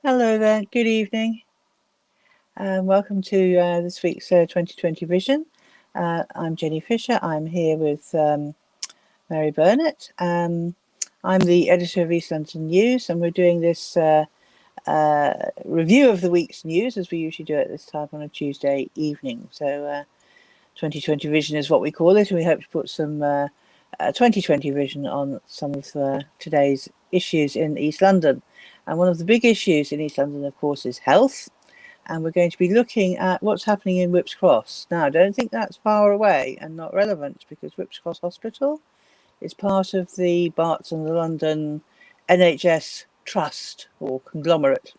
Hello there, good evening. Welcome to this week's 2020 Vision. I'm Jenny Fisher. I'm here with Mary Burnett. I'm the editor of East London News, and we're doing this review of the week's news as we usually do at this time on a Tuesday evening. So 2020 Vision is what we call it, and we hope to put some 2020 vision on some of today's issues in East London. And one of the big issues in East London, of course, is health. And we're going to be looking at what's happening in Whipps Cross. Now, I don't think that's far away and not relevant, because Whipps Cross Hospital is part of the Barts and the London NHS Trust or conglomerate.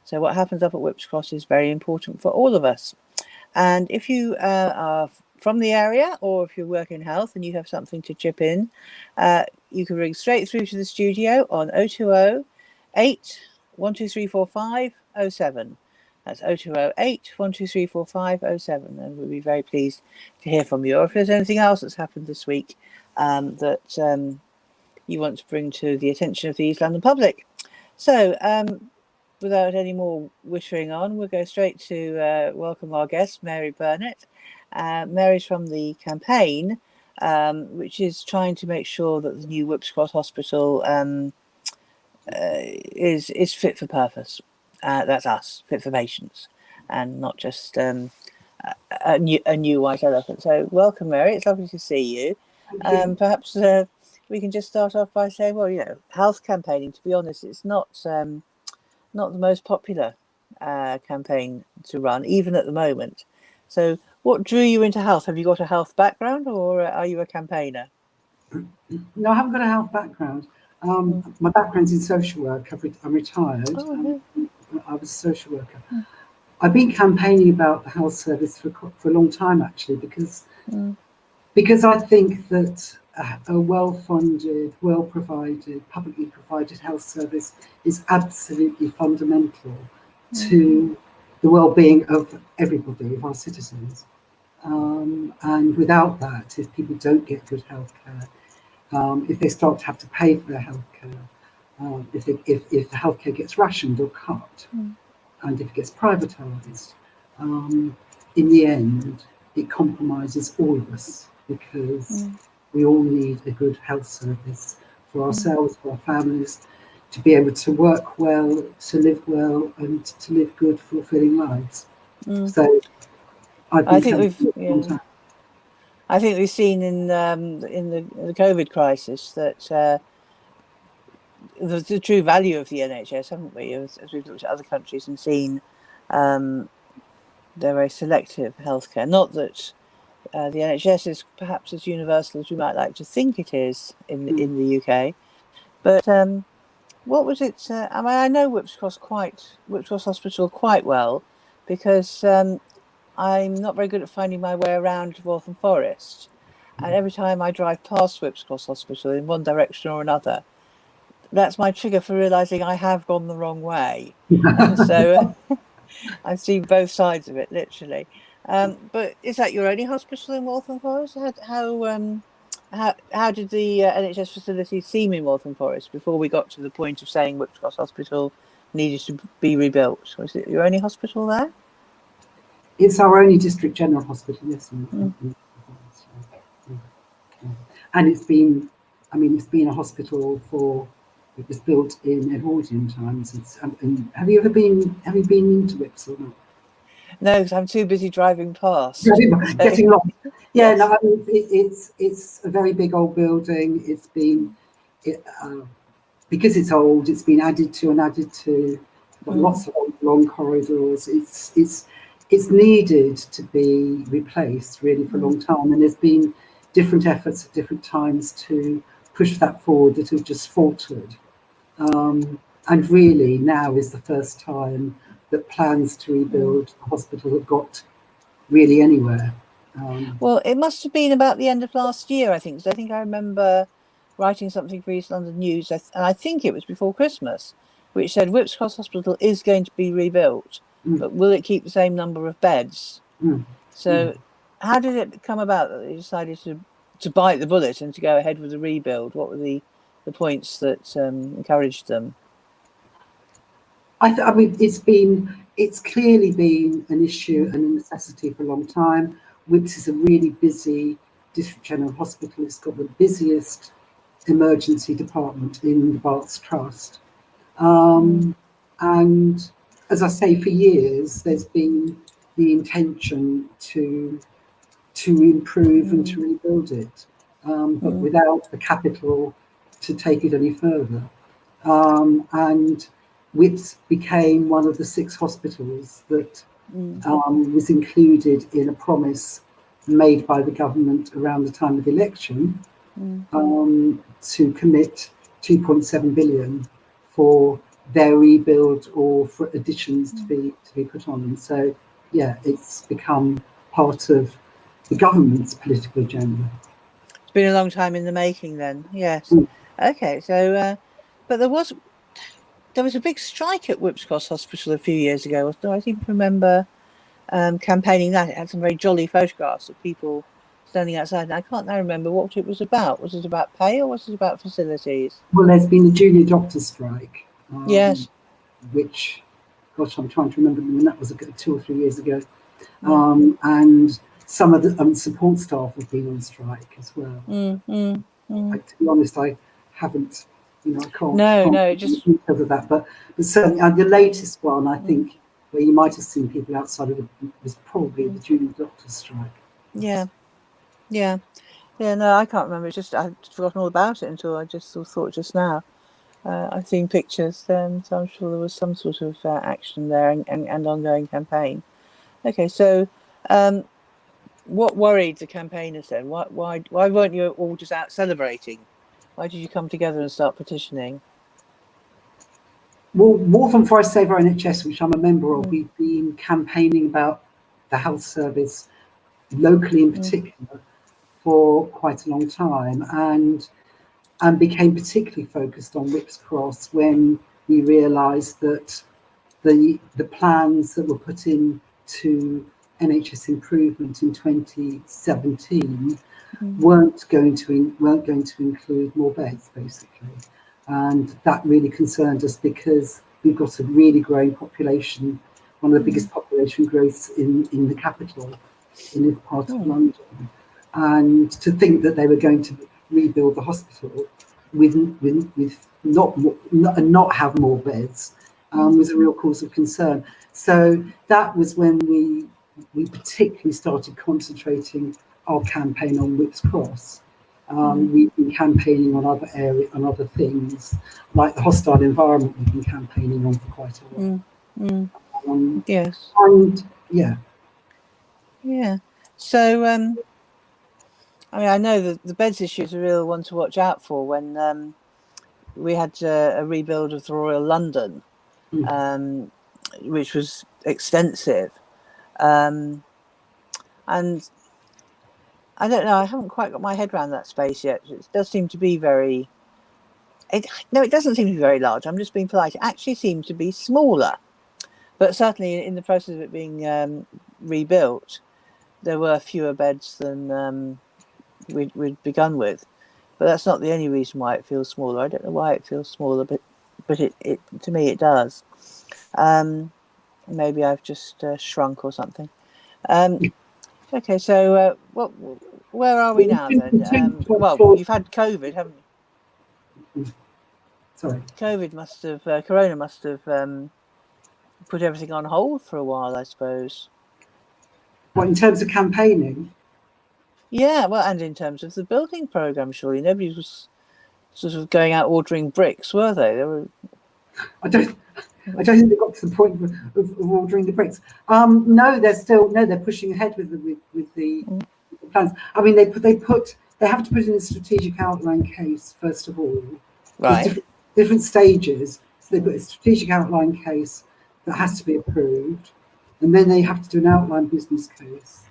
So what happens up at Whipps Cross is very important for all of us. And if you are from the area, or if you work in health and you have something to chip in, you can ring straight through to the studio on 020 8 12345 07. That's 020 8 12345 07, and we'll be very pleased to hear from you. Or if there's anything else that's happened this week that you want to bring to the attention of the East London public. So without any more whittering on, we'll go straight to welcome our guest, Mary Burnett. Mary's from the campaign, which is trying to make sure that the new Whipps Cross Hospital is fit for purpose. That's us, fit for patients, and not just a new white elephant. So welcome, Mary. It's lovely to see you. Perhaps we can just start off by saying, well, you know, health campaigning, to be honest, it's not the most popular campaign to run, even at the moment. So what drew you into health? Have you got a health background, or are you a campaigner? No, I haven't got a health background. My background's in social work. I'm retired. I was a social worker. I've been campaigning about the health service for a long time, actually, because I think that a well-funded, well-provided, publicly provided health service is absolutely fundamental to the well-being of everybody, of our citizens. And without that, if people don't get good healthcare, if they start to have to pay for their healthcare, if the healthcare gets rationed or cut, and if it gets privatised, in the end, it compromises all of us, because we all need a good health service for ourselves, for our families, to be able to work well, to live well, and to live good, fulfilling lives. So I think we've seen in the COVID crisis that the true value of the NHS, haven't we? As we've looked at other countries and seen their very selective healthcare. Not that the NHS is perhaps as universal as we might like to think it is in the UK, but what was it? I mean, I know Whipps Cross Hospital quite well, because I'm not very good at finding my way around Waltham Forest, and every time I drive past Whipps Cross Hospital in one direction or another, that's my trigger for realising I have gone the wrong way. So I've seen both sides of it, literally. But is that your only hospital in Waltham Forest? How did the NHS facilities seem in Waltham Forest before we got to the point of saying Whipps Cross Hospital needed to be rebuilt? Was it your only hospital there? It's our only district general hospital, yes. And it's been a hospital it was built in Edwardian times. Have you been into Whipps or not? No, because I'm too busy driving past. Getting lost. Yeah, Yes. no, I mean, it's a very big old building. It's been, because it's old, it's been added to. Got lots of long corridors. It's needed to be replaced really for a long time, and there's been different efforts at different times to push that forward that have just faltered. And really now is the first time that plans to rebuild the hospital have got really anywhere. Well, it must have been about the end of last year, I think. So I think I remember writing something for East London News, and I think it was before Christmas, which said Whipps Cross Hospital is going to be rebuilt, but will it keep the same number of beds? So how did it come about that they decided to bite the bullet and to go ahead with the rebuild? What were the points that encouraged them? I mean, it's clearly been an issue and a necessity for a long time. Whipps is a really busy district general hospital. It's got the busiest emergency department in the Barts Trust. And as I say, for years, there's been the intention to improve and to rebuild it, but without the capital to take it any further. And Whipps became one of the 6 hospitals that was included in a promise made by the government around the time of the election to commit 2.7 billion for their rebuild or for additions to be put on. And so, yeah, it's become part of the government's political agenda. It's been a long time in the making then, yes. Okay, so, but there was a big strike at Whipps Cross Hospital a few years ago. I seem to remember campaigning that. It had some very jolly photographs of people standing outside. And I can't now remember what it was about. Was it about pay or was it about facilities? Well, there's been the junior doctor strike. Yes. Which, gosh, I'm trying to remember when that was 2 or 3 years ago. And some of the support staff have been on strike as well. To be honest, I haven't, I can't. No, just because of that. But certainly the latest one, I think, where you might have seen people outside of it was probably the junior doctor's strike. Yeah. No, I can't remember. It's just I'd forgotten all about it until I just thought just now. I've seen pictures, so I'm sure there was some sort of action there and ongoing campaign. Okay, so what worried the campaigners then? Why weren't you all just out celebrating? Why did you come together and start petitioning? Well, Waltham Forest Save Our NHS, which I'm a member of, we've been campaigning about the health service locally in particular for quite a long time, and became particularly focused on Whipps Cross when we realised that the plans that were put in to NHS improvement in 2017 weren't going to include more beds, basically, and that really concerned us because we've got a really growing population, one of the biggest population growths in the capital, in this part of London, and to think that they were going to rebuild the hospital with not have more beds was a real cause of concern. So that was when we particularly started concentrating our campaign on Whip's Cross. We've been campaigning on other areas, on other things, like the hostile environment we've been campaigning on for quite a while. Yes. And yeah. So, I mean, I know that the beds issue is a real one to watch out for. When we had a rebuild of the Royal London, which was extensive, and I don't know, I haven't quite got my head around that space yet. It does seem to be very... No, it doesn't seem to be very large. I'm just being polite. It actually seems to be smaller. But certainly in the process of it being rebuilt, there were fewer beds than we'd begun with. But that's not the only reason why it feels smaller. I don't know why it feels smaller, but it to me it does. Maybe I've just shrunk or something. Okay, so where are we now then? Well, you've had COVID, haven't you? Sorry. Corona must have put everything on hold for a while, I suppose. What, in terms of campaigning? Yeah, well, and in terms of the building programme, surely nobody was sort of going out ordering bricks, were they? I don't think they got to the point of ordering the bricks. No, they're pushing ahead with the plans. I mean, they have to put in a strategic outline case first of all. Right. Different stages. So they put a strategic outline case that has to be approved, and then they have to do an outline business case.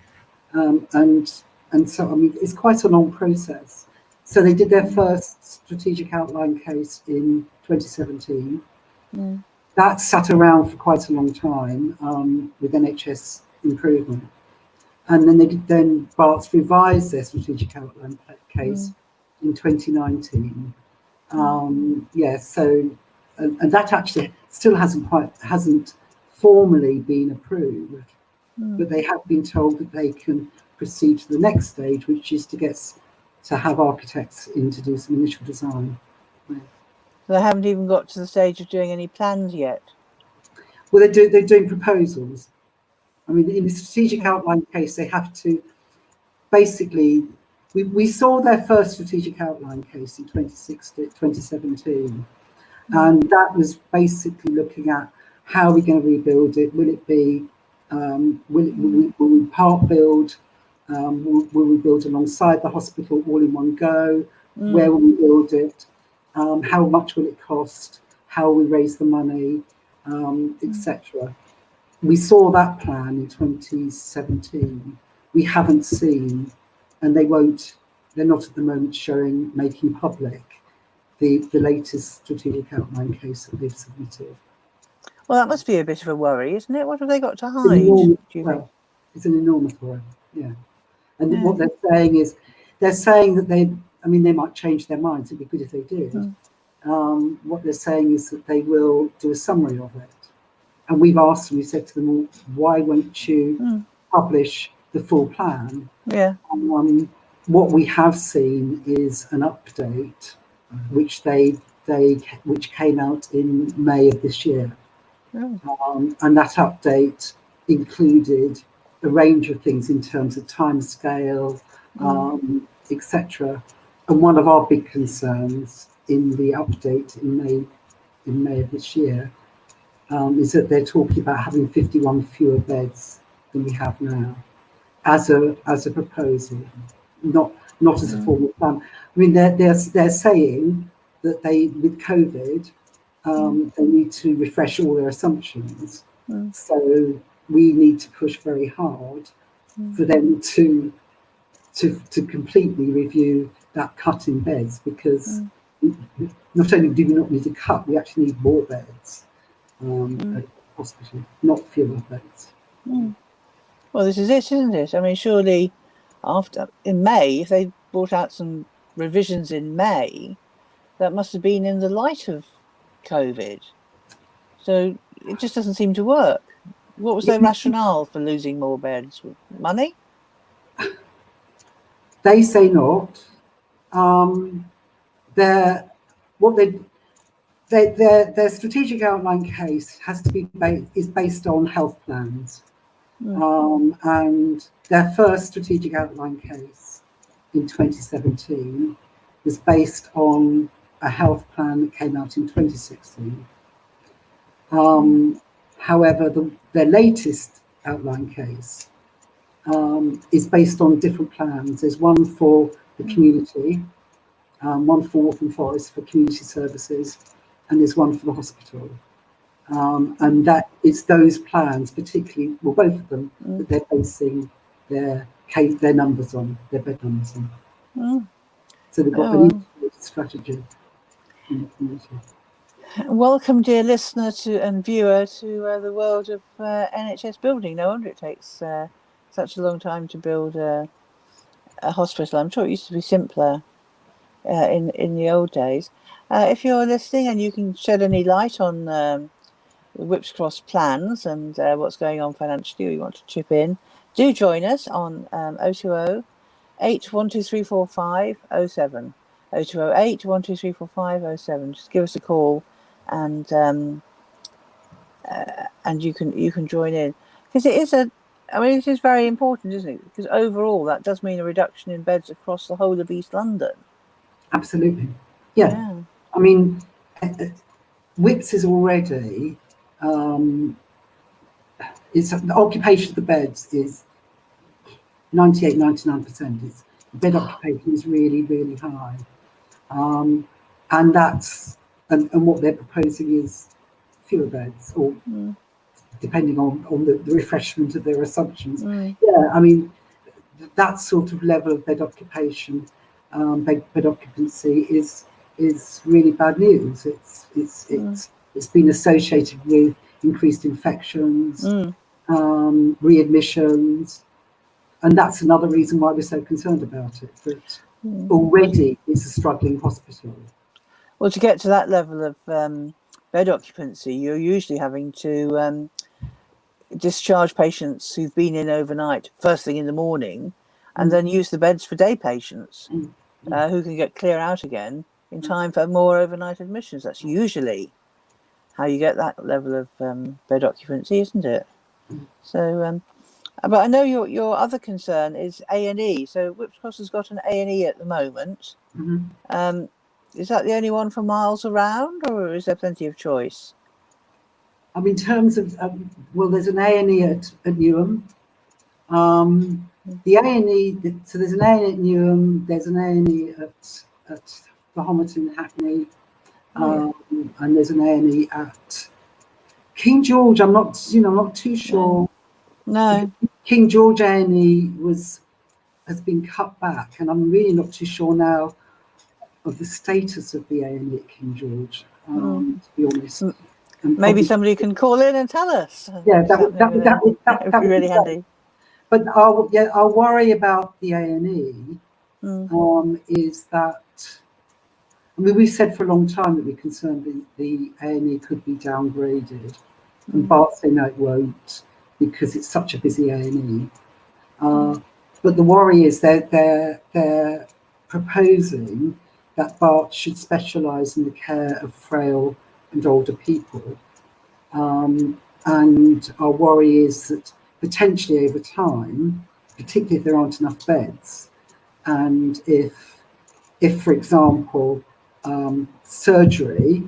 And so, I mean, it's quite a long process. So they did their first strategic outline case in 2017. That sat around for quite a long time with NHS improvement. And then Barts revised their strategic outline case in 2019. So that actually still hasn't formally been approved, but they have been told that they can proceed to the next stage, which is to have architects in to do some initial design. So they haven't even got to the stage of doing any plans yet. Well, they're doing proposals. I mean, in the strategic outline case, they have to basically. We saw their first strategic outline case in 2017, and that was basically looking at how we're going to rebuild it. Will it be? Will we part build? Will we build alongside the hospital all in one go? Where will we build it? How much will it cost? How will we raise the money, etc. We saw that plan in 2017. We haven't seen, and they're not at the moment making public the latest strategic outline case that they've submitted. Well, that must be a bit of a worry, isn't it? What have they got to hide, do you think? It's an enormous worry, yeah. And what they're saying is, that they might change their minds. It'd be good if they did. What they're saying is that they will do a summary of it. And we've asked them, we said to them, well, why won't you publish the full plan? Yeah. What we have seen is an update, which came out in May of this year. And that update included a range of things in terms of timescale, etc. And one of our big concerns in the update in May of this year is that they're talking about having 51 fewer beds than we have now, as a proposal, not as a formal plan. I mean, they're saying that with COVID, they need to refresh all their assumptions. So we need to push very hard for them to completely review that cut in beds, because not only do we not need a cut, we actually need more beds. hospital, not fewer beds. Well, this is it, isn't it? I mean, surely in May, if they brought out some revisions in May, that must have been in the light of COVID. So it just doesn't seem to work. What was their rationale for losing more beds? Money? They say not. Their strategic outline case has to be based on health plans, and their first strategic outline case in 2017 was based on a health plan that came out in 2016. However, their latest outline case is based on different plans. There's one for the community, one for Waltham Forest for community services, and there's one for the hospital. And that it's those plans, particularly, well, both of them, that they're basing their numbers on, their bed numbers on. So they've got an integrated strategy in the community. Welcome, dear listener and viewer, to the world of NHS building. No wonder it takes such a long time to build a hospital. I'm sure it used to be simpler in the old days. If you're listening and you can shed any light on the Whipps Cross plans and what's going on financially, or you want to chip in, do join us on 020 812345 07. 0208 12345 07. Just give us a call, and you can join in, because it is very important, isn't it? Because overall that does mean a reduction in beds across the whole of East London. Absolutely, yeah. I mean, Whipps is already the occupation of the beds is 98-99%. Bed occupation is really, really high, and that's and what they're proposing is fewer beds, or depending on the refreshment of their assumptions. Yeah, I mean, that sort of level of bed occupation, bed occupancy is really bad news. It's been associated with increased infections, readmissions, and that's another reason why we're so concerned about it. That already it's a struggling hospital. Well, to get to that level of bed occupancy, you're usually having to discharge patients who've been in overnight first thing in the morning, and then use the beds for day patients who can get clear out again in time for more overnight admissions. That's usually how you get that level of bed occupancy, isn't it? So, but I know your other concern is A&E. So Whipps Cross has got an A&E at the moment. Is that the only one for miles around, or is there plenty of choice? In terms of, well, there's an A&E at Newham. The A&E, so there's an A&E at Newham, there's an A&E at Homerton, Hackney, and there's an A&E at King George. I'm not too sure. No. King George A&E has been cut back, and I'm really not too sure now of the status of the A&E at King George, to be honest. Maybe somebody can call in and tell us. Yeah, that would be really handy. But our worry about the A&E is that, I mean, we've said for a long time that we're concerned the A&E could be downgraded, and Bart say no, it won't, because it's such a busy A&E. But the worry is that they're proposing that Bart should specialise in the care of frail and older people. And our worry is that potentially over time, particularly if there aren't enough beds, and if for example, surgery,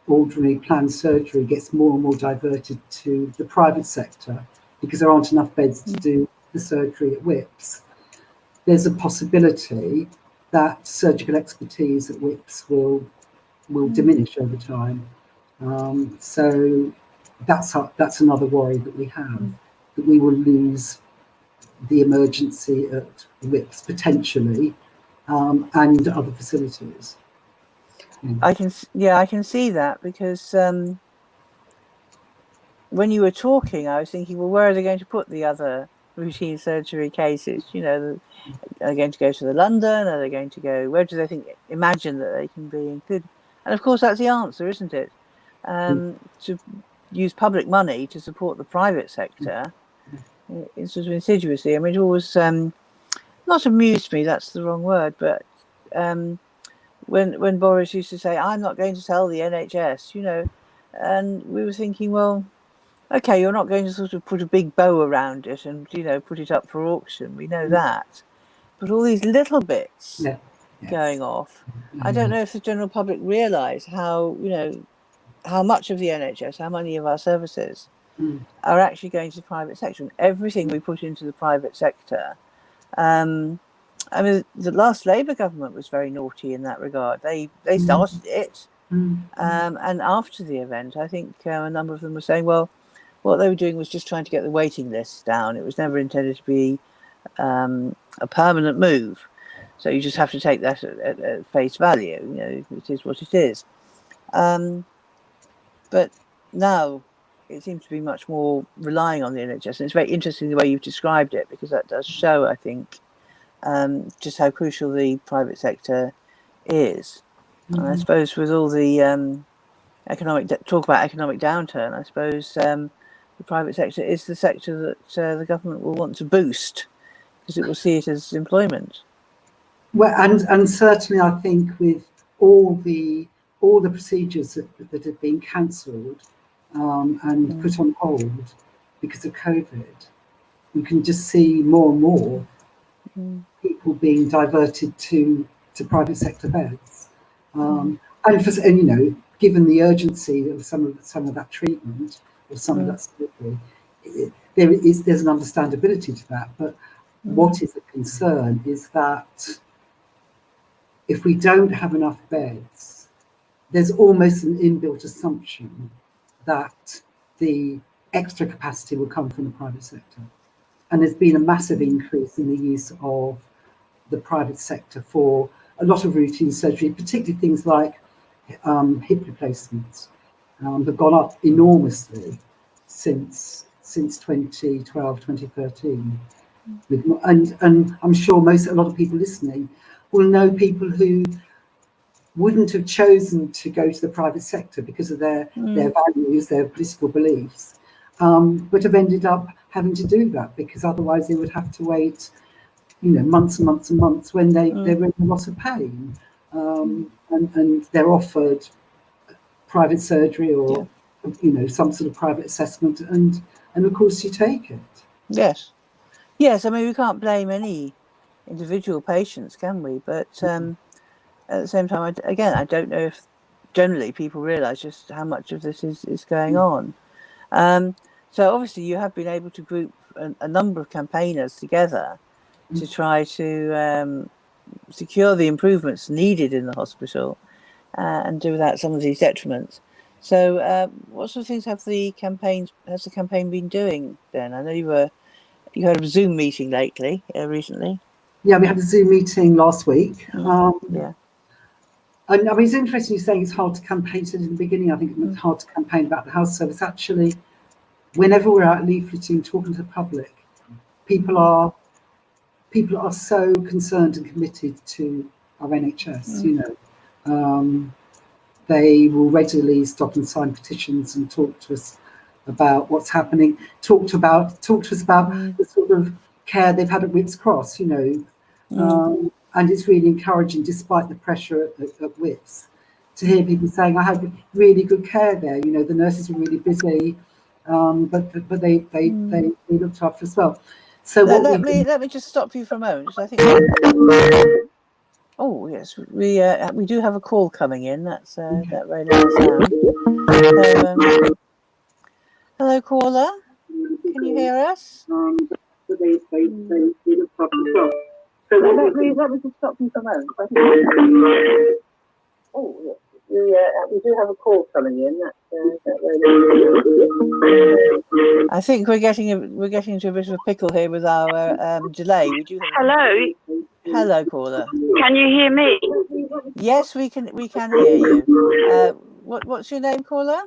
ordinary planned surgery, gets more and more diverted to the private sector because there aren't enough beds to do the surgery at Whipps, there's a possibility that surgical expertise at Whipps will diminish over time. So that's another worry that we have, that we will lose the emergency at Whipps potentially, and other facilities. I can see that, because when you were talking, I was thinking, well, where are they going to put the other routine surgery cases? You know, are they going to go to the London? Are they going to go? Where do they imagine that they can be included? And of course, that's the answer, isn't it? To use public money to support the private sector, it's sort of insidiously. I mean, it always not amused me. That's the wrong word, but when Boris used to say, "I'm not going to sell the NHS," you know, and we were thinking, well, okay, you're not going to sort of put a big bow around it and, you know, put it up for auction. We know that. But all these little bits going off, I don't know if the general public realise how, you know, how much of the NHS, how many of our services are actually going to the private sector. And everything we put into the private sector, I mean, the last Labour government was very naughty in that regard. They started it. And after the event, I think a number of them were saying, well, what they were doing was just trying to get the waiting lists down. It was never intended to be a permanent move. So you just have to take that at face value. You know, it is what it is. But now it seems to be much more relying on the NHS. And it's very interesting the way you've described it, because that does show, I think, just how crucial the private sector is. And I suppose with all the talk about economic downturn, I suppose the private sector is the sector that the government will want to boost, because it will see it as employment. Well, and certainly I think with all the procedures that have been cancelled and put on hold because of COVID, we can just see more and more people being diverted to private sector beds, and you know, given the urgency of some of that treatment or some of that surgery, there's an understandability to that. But what is a concern is that if we don't have enough beds, there's almost an inbuilt assumption that the extra capacity will come from the private sector. And there's been a massive increase in the use of the private sector for a lot of routine surgery, particularly things like hip replacements, have gone up enormously since 2012, 2013. And I'm sure a lot of people listening will know people who wouldn't have chosen to go to the private sector because of their values, their political beliefs, but have ended up having to do that because otherwise they would have to wait, you know, months and months and months when they're in a lot of pain, and they're offered private surgery or you know, some sort of private assessment, and of course you take it. Yes. I mean, we can't blame any individual patients, can we? But at the same time, I don't know if generally people realise just how much of this is going on. So obviously you have been able to group a number of campaigners together to try to secure the improvements needed in the hospital and do without some of these detriments. So what sort of things has the campaign been doing then? I know you had a Zoom meeting recently. Yeah, we had a Zoom meeting last week. And I mean, it's interesting you're saying it's hard to campaign. So in the beginning, I think it's hard to campaign about the health service. Actually, whenever we're out leafleting, talking to the public, people are so concerned and committed to our NHS. You know, they will regularly stop and sign petitions and talk to us about what's happening. Talk to us about the sort of care they've had at Whipps Cross. You know. And it's really encouraging, despite the pressure at Whipps, to hear people saying, "I had really good care there. You know, the nurses were really busy, but they looked after us well." So let me just stop you for a moment. I think. Oh yes, we do have a call coming in. That's that very loud sound. Hello, caller. Can you hear us? They looked after us well. So let me just stop you for a moment. Oh, yes. We do have a call coming in. I think we're getting into a bit of a pickle here with our delay. We do. Hello, caller. Can you hear me? Yes, we can hear you. What's your name, caller?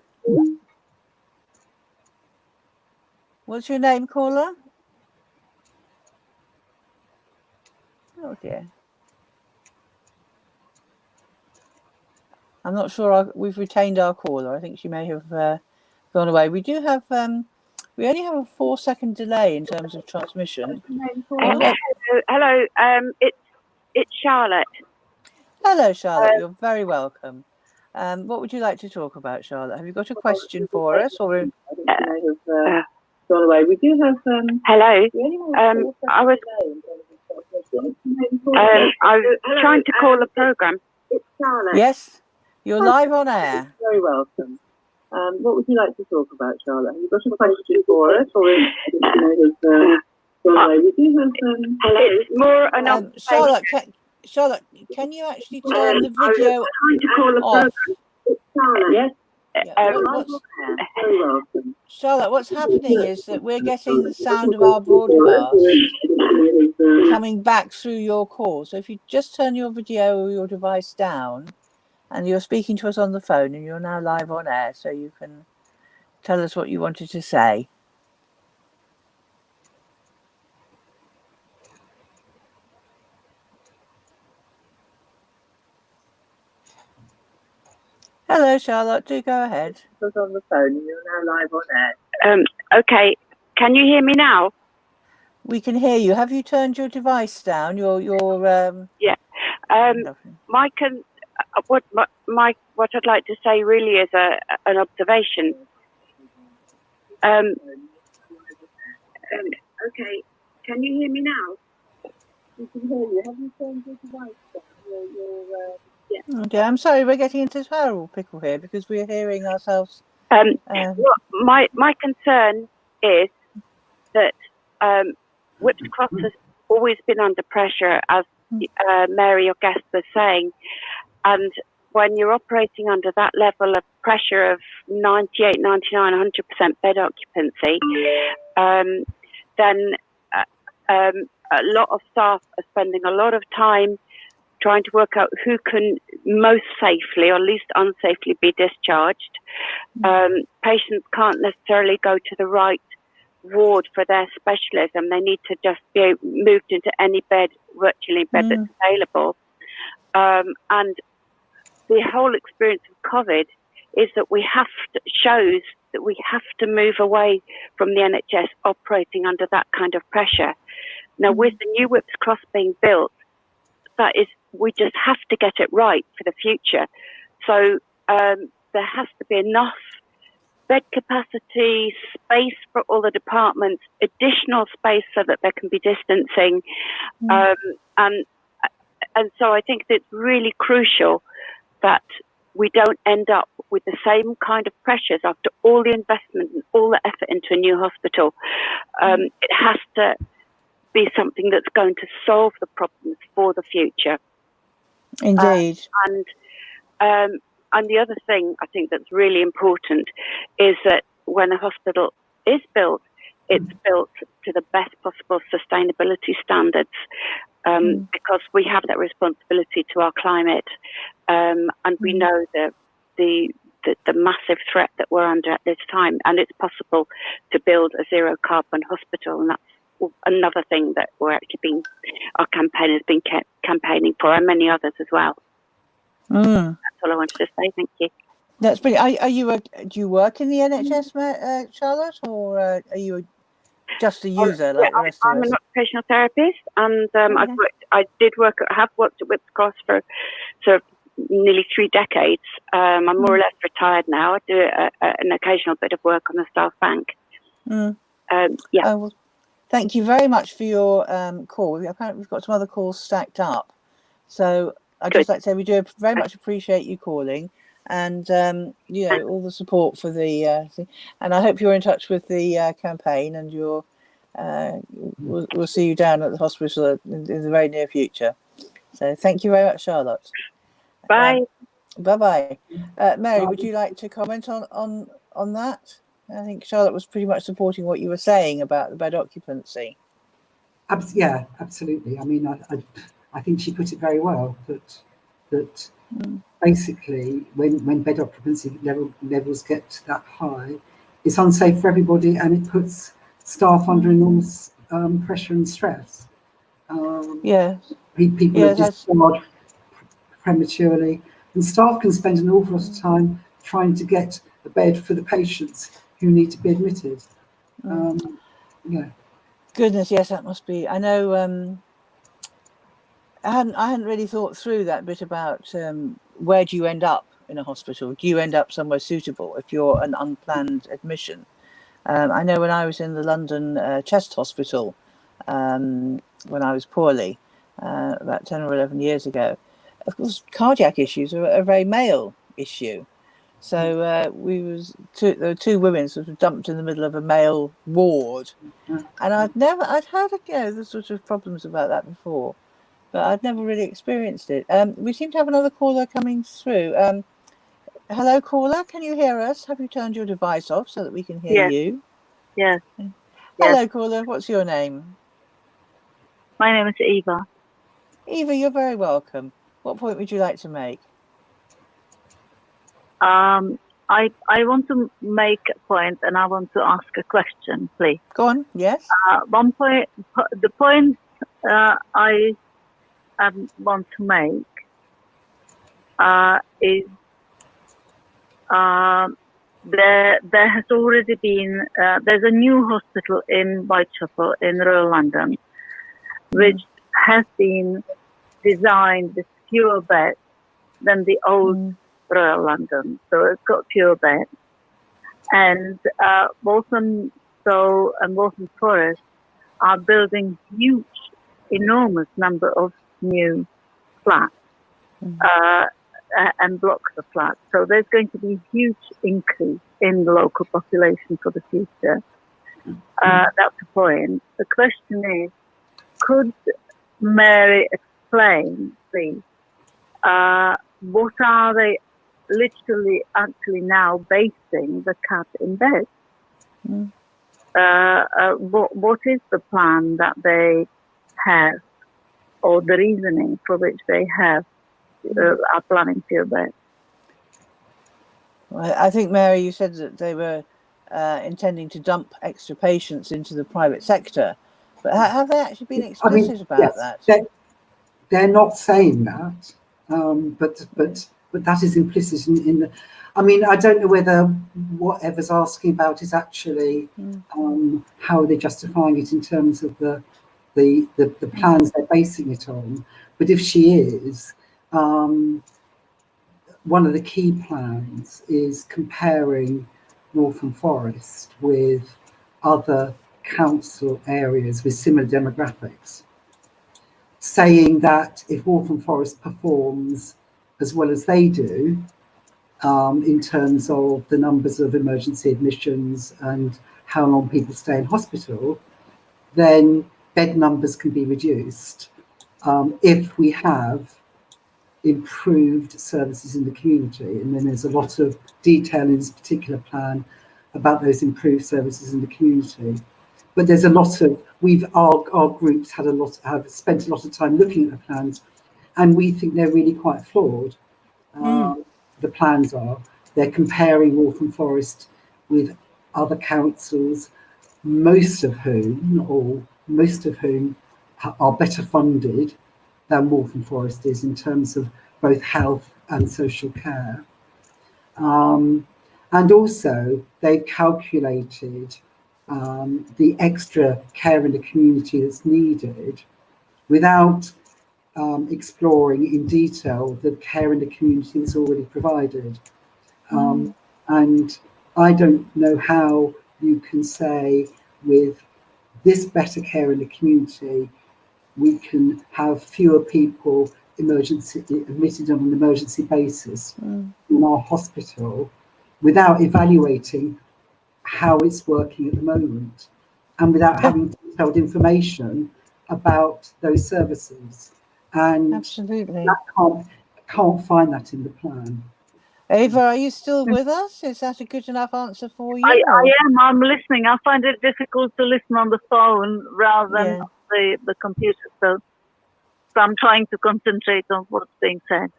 What's your name, caller? Oh dear. I'm not sure we've retained our caller. I think she may have gone away. We do have we only have a 4-second delay in terms of transmission. Hello. It's Charlotte. Hello, Charlotte. You're very welcome. What would you like to talk about, Charlotte? Have you got a question for us, or? Gone away. We do have. Hello. I was trying to call the program. Yes, you're live on air. Very welcome. What would you like to talk about, Charlotte? Have you got a question for us, or? We do have. Hello. It's more an Charlotte, can you actually turn the video off? Yes. Very welcome. Charlotte, what's happening is that we're getting the sound of our broadcast coming back through your call. So if you just turn your video or your device down, and you're speaking to us on the phone, and you're now live on air, so you can tell us what you wanted to say. Hello, Charlotte. Do go ahead. Put on the phone, and you're now live on air. Okay. Can you hear me now? We can hear you. Have you turned your device down? Yeah. What I'd like to say really is an observation. Okay. Can you hear me now? We can hear you. Have you turned your device down? Yeah. Okay, I'm sorry, we're getting into a terrible pickle here because we're hearing ourselves. My concern is that Whipped Cross has always been under pressure, as Mary, your guest, was saying, and when you're operating under that level of pressure of 98, 99, 100% bed occupancy, then a lot of staff are spending a lot of time trying to work out who can most safely or least unsafely be discharged. Patients can't necessarily go to the right ward for their specialism. They need to just be moved into any bed, virtually bed that's available. And the whole experience of COVID is that shows that we have to move away from the NHS operating under that kind of pressure. Now, with the new Whipped Cross being built, we just have to get it right for the future. So there has to be enough bed capacity, space for all the departments, additional space so that there can be distancing. And so I think that it's really crucial that we don't end up with the same kind of pressures after all the investment and all the effort into a new hospital. It has to be something that's going to solve the problems for the future. Indeed. And the other thing I think that's really important is that when a hospital is built, it's built to the best possible sustainability standards, because we have that responsibility to our climate, and we know the massive threat that we're under at this time, and it's possible to build a zero carbon hospital, and that's another thing that our campaign has been campaigning for, and many others as well. That's all I wanted to say. Thank you. That's brilliant. Do you work in the NHS, Charlotte, or are you just a user like the rest of us? I'm an occupational therapist, and have worked at Whipped Cross for sort of nearly 3 decades. I'm more or less retired now. I do an occasional bit of work on the staff bank. Well, thank you very much for your call. Apparently we've got some other calls stacked up. So I'd just like to say we do very much appreciate you calling, and all the support for the thing. And I hope you're in touch with the campaign, and we'll see you down at the hospital in the very near future. So thank you very much, Charlotte. Bye. Bye-bye. Mary, would you like to comment on that? I think Charlotte was pretty much supporting what you were saying about the bed occupancy. Yeah, absolutely. I mean, I think she put it very well, that basically when bed occupancy levels get that high, it's unsafe for everybody, and it puts staff under enormous pressure and stress. Yes. People Yes, are discharged prematurely, and staff can spend an awful lot of time trying to get a bed for the patients who need to be admitted. Yeah. Goodness, yes, that must be. I know. I hadn't really thought through that bit about where do you end up in a hospital? Do you end up somewhere suitable if you're an unplanned admission? I know when I was in the London Chest Hospital when I was poorly about 10 or 11 years ago, of course, cardiac issues are a very male issue. So there were two women sort of dumped in the middle of a male ward, and I'd heard the sort of problems about that before, but I'd never really experienced it. We seem to have another caller coming through. Hello, caller. Can you hear us? Have you turned your device off so that we can hear Yes. you? Yes. Hello, caller. What's your name? My name is Eva. Eva, you're very welcome. What point would you like to make? I want to make a point and I want to ask a question, please. Go on. Yes. One point. The point I want to make is there has already been there's a new hospital in Whitechapel in rural London, which has been designed with fewer beds than the old rural London. So it's got fewer beds. And Waltham and Waltham Forest are building huge, enormous number of new flats and blocks of flats. So there's going to be a huge increase in the local population for the future. That's the point. The question is, could Mary explain, please, what are they literally actually now basing the cat in bed? What is the plan that they have, or the reasoning for which they have are planning to bed? Well, I think, Mary, you said that they were intending to dump extra patients into the private sector, but have they actually been explicit about that? They're not saying that, but that is implicit in the. I mean, I don't know whether what Eva's asking about is actually how they're justifying it in terms of the plans they're basing it on. But if she is, one of the key plans is comparing Waltham Forest with other council areas with similar demographics, saying that if Waltham Forest performs as well as they do, in terms of the numbers of emergency admissions and how long people stay in hospital, then bed numbers can be reduced if we have improved services in the community. And then there's a lot of detail in this particular plan about those improved services in the community. But there's a lot of, our groups have spent a lot of time looking at the plans, and we think they're really quite flawed. The plans are, they're comparing Waltham Forest with other councils, most of whom, not all, most of whom are better funded than Waltham Forest is in terms of both health and social care. And also they've calculated the extra care in the community that's needed without exploring in detail the care in the community that's already provided. And I don't know how you can say with this better care in the community, we can have fewer people admitted on an emergency basis in our hospital without evaluating how it's working at the moment and without having detailed information about those services. And absolutely, that can't find that in the plan. Ava, are you still with us? Is that a good enough answer for you? I am. I'm listening. I find it difficult to listen on the phone rather than the computer. So I'm trying to concentrate on what's being said.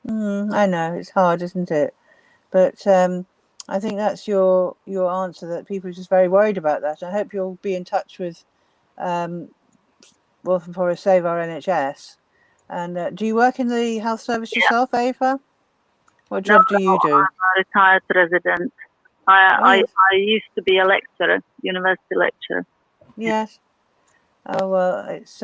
I know it's hard, isn't it? But I think that's your answer, that people are just very worried about that. I hope you'll be in touch with Waltham Forest Save Our NHS. And do you work in the health service yourself, Ava? What job do you do? I'm a retired resident. I used to be a lecturer, university lecturer. Yes. Oh well, it's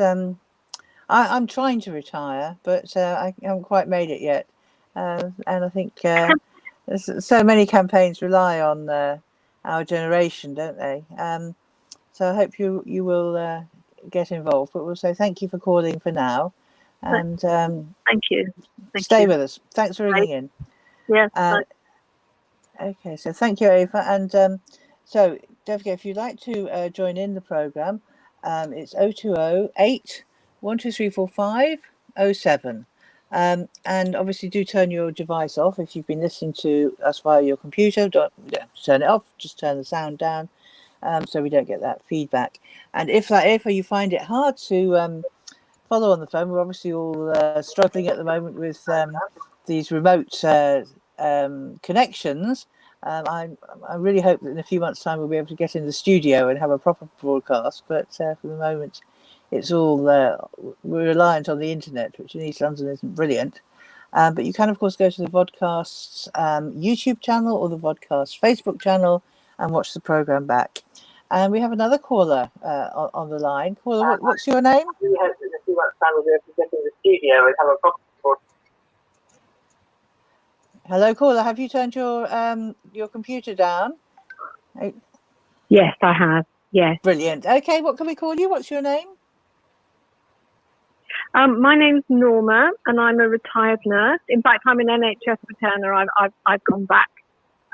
I'm trying to retire, but I haven't quite made it yet. And I think there's so many campaigns rely on our generation, don't they? So I hope you will get involved. But we'll say thank you for calling for now, and Thank you. stay with us. Thanks for ringing in. Yes. Okay, so thank you, Ava. And so don't forget, if you'd like to join in the programme, it's 0208 12345 07. And obviously do turn your device off. If you've been listening to us via your computer, don't turn it off, just turn the sound down, so we don't get that feedback. And if you find it hard to follow on the phone, we're obviously all struggling at the moment with these remote connections. I really hope that in a few months' time we'll be able to get in the studio and have a proper broadcast. But for the moment, it's all we're reliant on the internet, which in East London isn't brilliant. But you can, of course, go to the Vodcasts YouTube channel or the Vodcast Facebook channel and watch the programme back. And we have another caller on the line. Caller, what's your name? We hope that in a few months' time we'll be able to get in the studio and have a proper broadcast. Hello, caller. Have you turned your computer down? Yes, I have. Yes. Brilliant. Okay, what can we call you? What's your name? My name's Norma, and I'm a retired nurse. In fact, I'm an NHS returner. I've gone back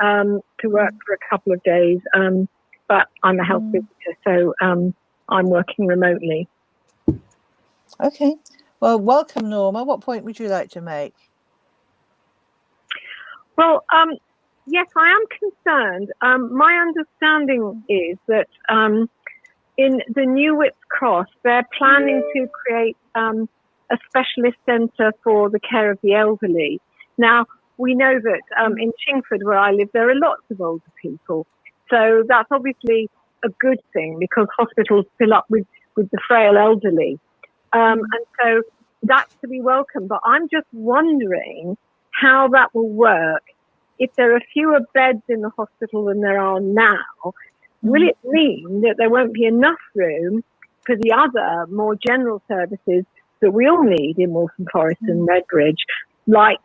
to work for a couple of days, but I'm a health visitor, so I'm working remotely. Okay. Well, welcome, Norma. What point would you like to make? Well, yes, I am concerned. My understanding is that in the New Whips Cross, they're planning to create a specialist centre for the care of the elderly. Now, we know that in Chingford, where I live, there are lots of older people. So that's obviously a good thing because hospitals fill up with the frail elderly. And so that's to be welcome. But I'm just wondering how that will work. If there are fewer beds in the hospital than there are now, will it mean that there won't be enough room for the other more general services that we all need in Waltham Forest and Redbridge, like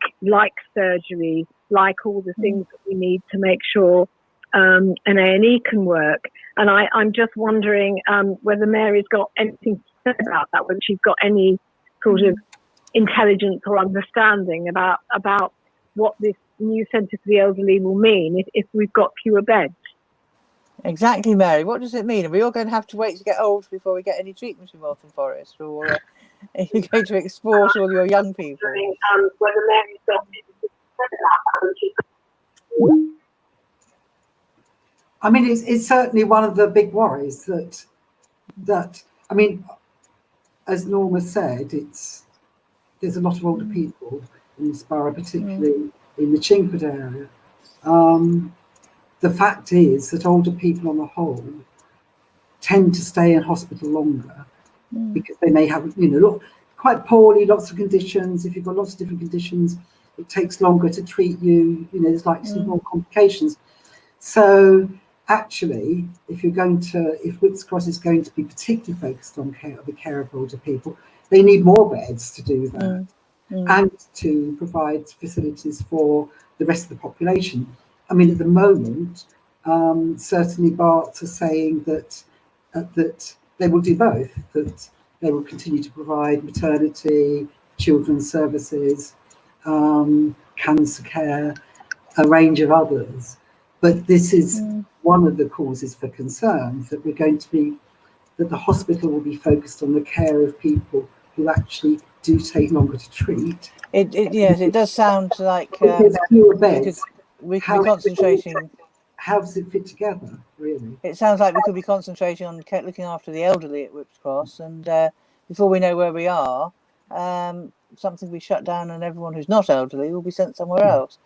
surgery, like all the things that we need to make sure an A&E can work? And I'm just wondering whether Mary's got anything to say about that, whether she's got any sort of intelligence or understanding about what this new centre for the elderly will mean if we've got fewer beds. Exactly, Mary. What does it mean? Are we all going to have to wait to get old before we get any treatment in Waltham Forest, or are you going to export all your young people? Whether Mary's got I mean, it's certainly one of the big worries that I mean, as Norma said, there's a lot of older people in this borough, particularly in the Chingford area. The fact is that older people on the whole tend to stay in hospital longer because they may have, quite poorly, lots of conditions. If you've got lots of different conditions, it takes longer to treat you. There's like some more complications. So actually, if Whips Cross is going to be particularly focused on the care of older people, they need more beds to do that and to provide facilities for the rest of the population. I mean, at the moment, certainly Barts are saying that they will do both, that they will continue to provide maternity, children's services, cancer care, a range of others. But this is one of the causes for concern, that that the hospital will be focused on the care of people who actually do take longer to treat. Yes, it does sound like there's fewer beds. We could be concentrating. How does it fit together, really? It sounds like we could be concentrating on looking after the elderly at Whips Cross, and before we know where we are, something be shut down and everyone who's not elderly will be sent somewhere else.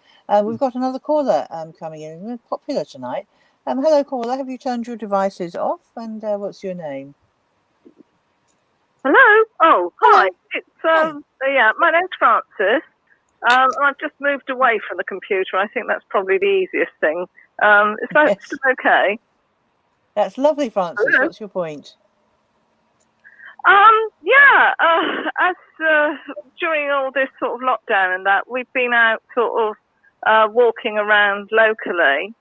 We've got another caller coming in. We're popular tonight. Hello, caller. Have you turned your devices off? And what's your name? Hello. Oh, hi. It's Hi. yeah. My name's Francis. I've just moved away from the computer. I think that's probably the easiest thing. Is that Yes. still okay? That's lovely, Francis. Hello. What's your point? Yeah. As during all this sort of lockdown and that, we've been out sort of walking around locally,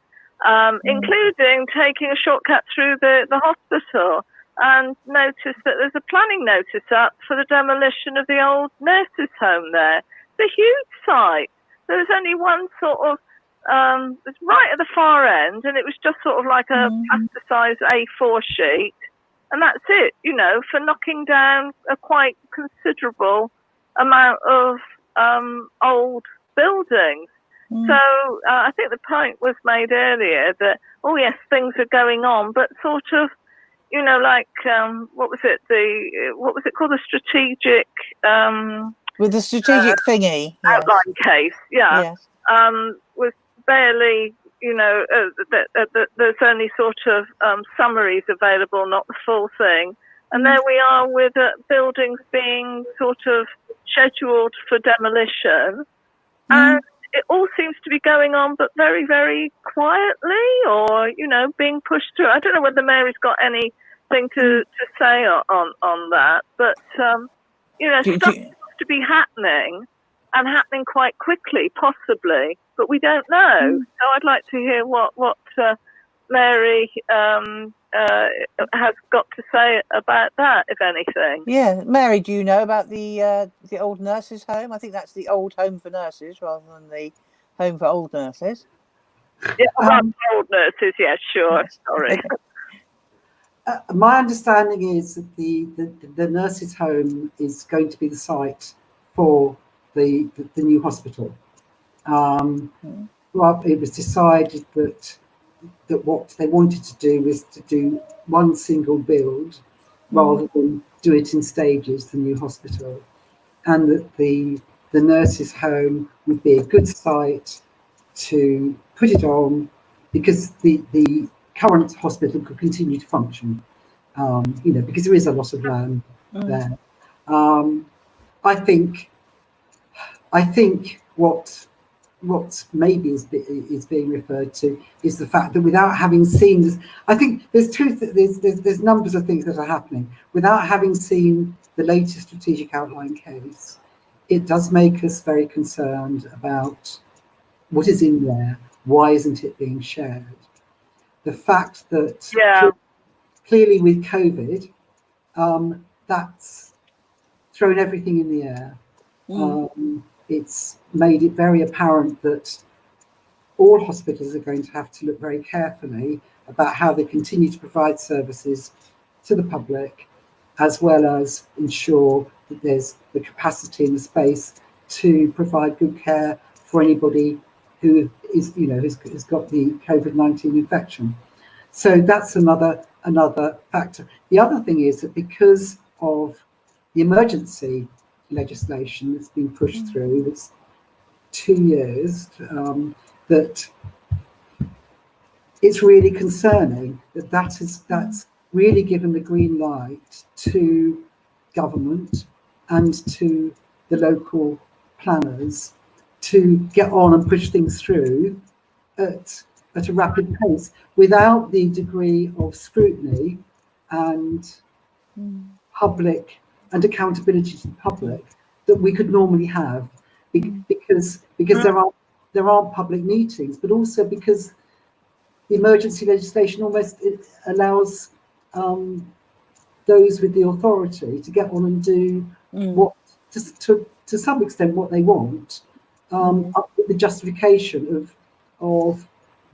including taking a shortcut through the hospital, and noticed that there's a planning notice up for the demolition of the old nurses' home there. It's a huge site. There was only one sort of, it was right at the far end, and it was just sort of like a plasticized A4 sheet. And that's it, you know, for knocking down a quite considerable amount of old buildings. So I think the point was made earlier that, oh yes, things are going on, but sort of, you know, like what was it called? The strategic With the strategic thingy. Yes. outline case, yeah. Yes. Was barely, you know, there's only sort of summaries available, not the full thing. And there we are with buildings being sort of scheduled for demolition. And it all seems to be going on, but very, very quietly, or, you know, being pushed through. I don't know whether Mary's got anything to say on that, but, you know, stuff seems to be happening, and happening quite quickly, possibly, but we don't know. So I'd like to hear what Mary has got to say about that, if anything. Yeah, Mary, do you know about the old nurses' home? I think that's the old home for nurses rather than the home for old nurses. Yeah, old nurses. Yeah, sure. Yes. Sorry. My understanding is that the nurses' home is going to be the site for the new hospital. Well, it was decided that what they wanted to do was to do one single build rather than do it in stages, the new hospital, and that the nurses' home would be a good site to put it on, because the current hospital could continue to function, you know, because there is a lot of land there. I think what maybe is being referred to is the fact that without having seen this, I think there's numbers of things that are happening. Without having seen the latest strategic outline case, it does make us very concerned about what is in there. Why isn't it being shared? The fact that clearly with COVID, that's thrown everything in the air. It's made it very apparent that all hospitals are going to have to look very carefully about how they continue to provide services to the public, as well as ensure that there's the capacity and the space to provide good care for anybody who is, you know, has got the COVID-19 infection. So that's another factor. The other thing is that because of the emergency legislation that's been pushed through, it's 2 years, that it's really concerning that's really given the green light to government and to the local planners to get on and push things through at a rapid pace without the degree of scrutiny and public and accountability to the public that we could normally have, because there aren't public meetings, but also because the emergency legislation almost allows those with the authority to get on and do what, to some extent, what they want, up with the justification of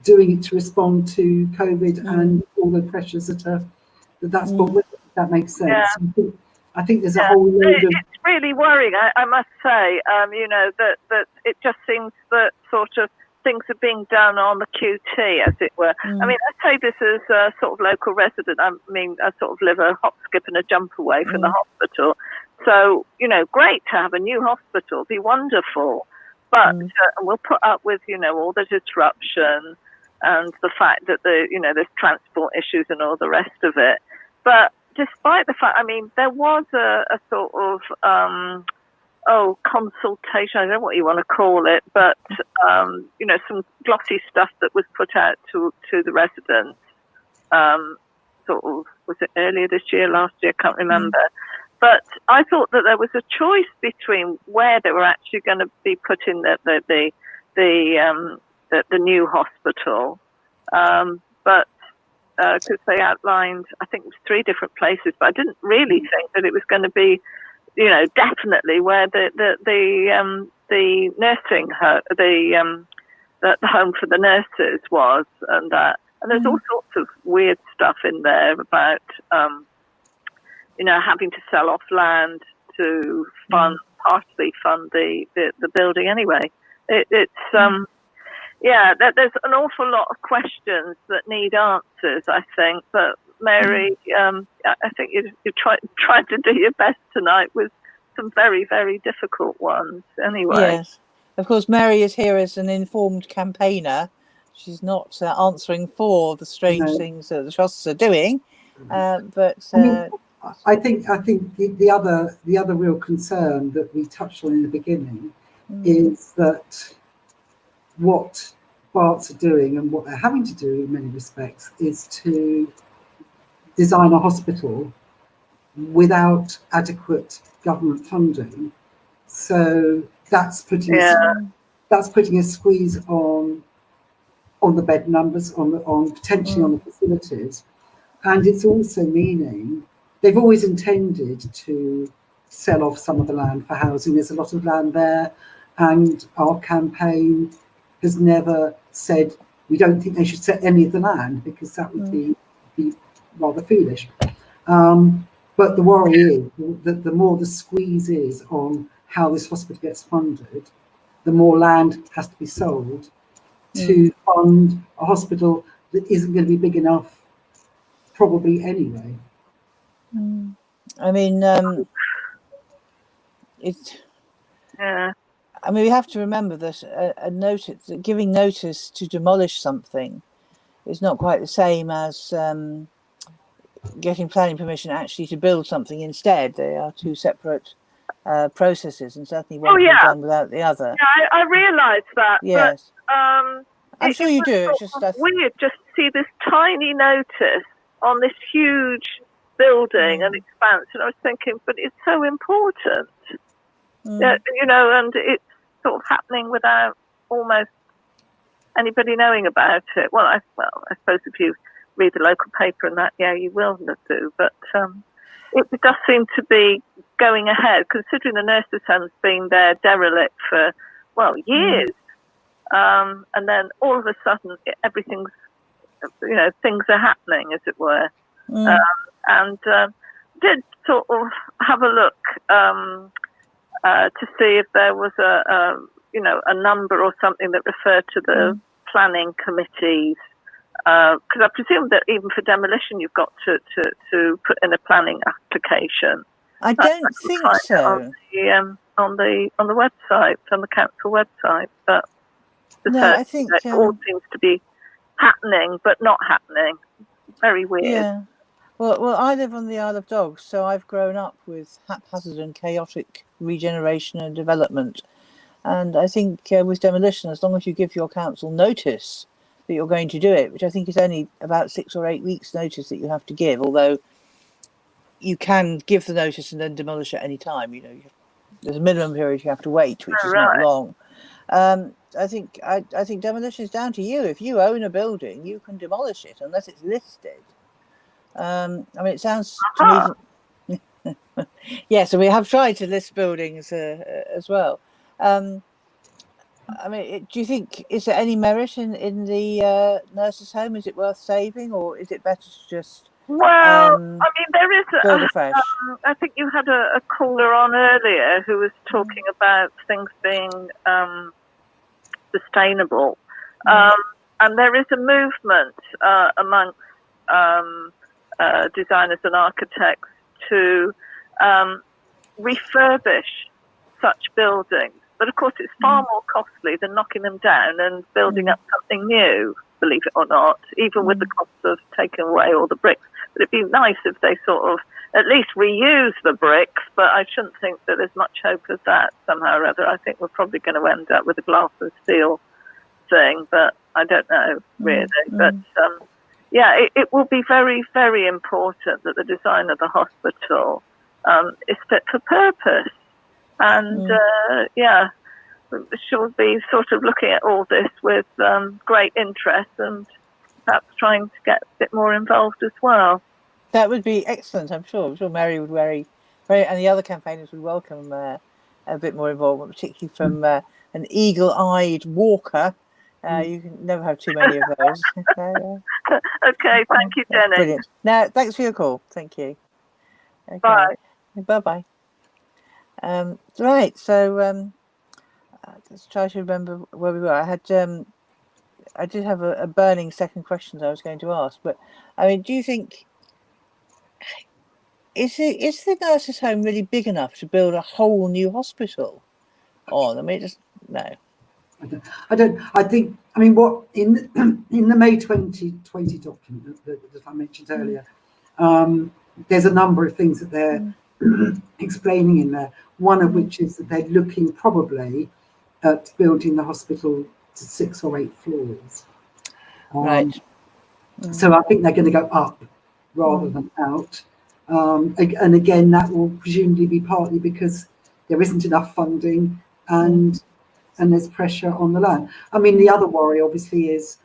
doing it to respond to COVID and all the pressures that's brought with it. That makes sense. Yeah. I think there's a whole load of... It's really worrying, I must say, you know, that it just seems that sort of things are being done on the QT, as it were. I mean, I say this as a sort of local resident. I mean, I sort of live a hop, skip and a jump away from the hospital. So, you know, great to have a new hospital, be wonderful. But we'll put up with, you know, all the disruption and the fact that there's transport issues and all the rest of it. But despite the fact, I mean, there was a sort of, consultation, I don't know what you want to call it, but, you know, some glossy stuff that was put out to the residents, sort of, was it earlier this year, last year, I can't remember. But I thought that there was a choice between where they were actually going to be putting the new hospital, but because they outlined, I think it was 3 different places, but I didn't really think that it was going to be, you know, definitely where the nursing home, the home for the nurses was, and that. And there's all sorts of weird stuff in there about, you know, having to sell off land to partially fund the building anyway. There's an awful lot of questions that need answers, I think. But Mary, I think you tried to do your best tonight with some very, very difficult ones anyway. Yes. Of course, Mary is here as an informed campaigner. She's not answering for the strange things that the trusts are doing. But I think the other real concern that we touched on in the beginning is that what Barts are doing and what they're having to do in many respects is to design a hospital without adequate government funding. So that's putting a squeeze on the bed numbers, on potentially on the facilities, and it's also meaning they've always intended to sell off some of the land for housing. There's a lot of land there, and our campaign has never said we don't think they should sell any of the land, because that would be rather foolish. But the worry is that the more the squeeze is on how this hospital gets funded, the more land has to be sold to fund a hospital that isn't going to be big enough probably anyway. I mean, I mean, we have to remember that giving notice to demolish something is not quite the same as getting planning permission actually to build something instead. They are 2 separate processes, and certainly one can be done without the other. Yeah, I realise that. Yes. But, I'm sure you do. It's just weird just to see this tiny notice on this huge building and expanse, and I was thinking, but it's so important. Yeah, you know, and it's sort of happening without almost anybody knowing about it. Well, I suppose if you read the local paper and that, you will do. But it does seem to be going ahead, considering the nurses' home's been there derelict for, years. And then all of a sudden, everything's, you know, things are happening, as it were. And did sort of have a look to see if there was a number or something that referred to the planning committees, because I presume that even for demolition you've got to put in a planning application. I don't think so. On the website, on the council website, but I think it all seems to be happening, but not happening. Very weird. Yeah. Well, I live on the Isle of Dogs, so I've grown up with haphazard and chaotic regeneration and development. And I think with demolition, as long as you give your council notice that you're going to do it, which I think is only about 6 or 8 weeks notice that you have to give, although you can give the notice and then demolish at any time. You know, there's a minimum period you have to wait, which is not long. I think demolition is down to you. If you own a building, you can demolish it unless it's listed. I mean, it sounds to me. Yeah, so we have tried to list buildings as well. I mean, do you think, is there any merit in the nurses' home? Is it worth saving, or is it better to just I mean, there is build afresh? I think you had a caller on earlier who was talking about things being sustainable, and there is a movement amongst designers and architects to refurbish such buildings. But of course, it's far more costly than knocking them down and building up something new, believe it or not, even with the cost of taking away all the bricks. But it'd be nice if they sort of at least reuse the bricks, but I shouldn't think that there's much hope of that somehow or other. I think we're probably going to end up with a glass and steel thing, but I don't know really. But it will be very, very important that the design of the hospital is fit for purpose. And she'll be sort of looking at all this with great interest and perhaps trying to get a bit more involved as well. That would be excellent, I'm sure. I'm sure Mary would very, and the other campaigners would welcome a bit more involvement, particularly from an eagle-eyed walker. You can never have too many of those. Okay, thank you, Jenny. Brilliant. No, thanks for your call. Thank you. Okay. Bye. Bye-bye. Right, so let's try to remember where we were. I did have a burning second question that I was going to ask, but I mean, do you think is the nurses' home really big enough to build a whole new hospital on? I mean, just no. I don't. I think. I mean, what in the May 2020 document that I mentioned earlier, there's a number of things that they're explaining in there. One of which is that they're looking probably at building the hospital to 6 or 8 floors. Right. So I think they're going to go up rather than out. And again, that will presumably be partly because there isn't enough funding and there's pressure on the land. I mean, the other worry obviously is,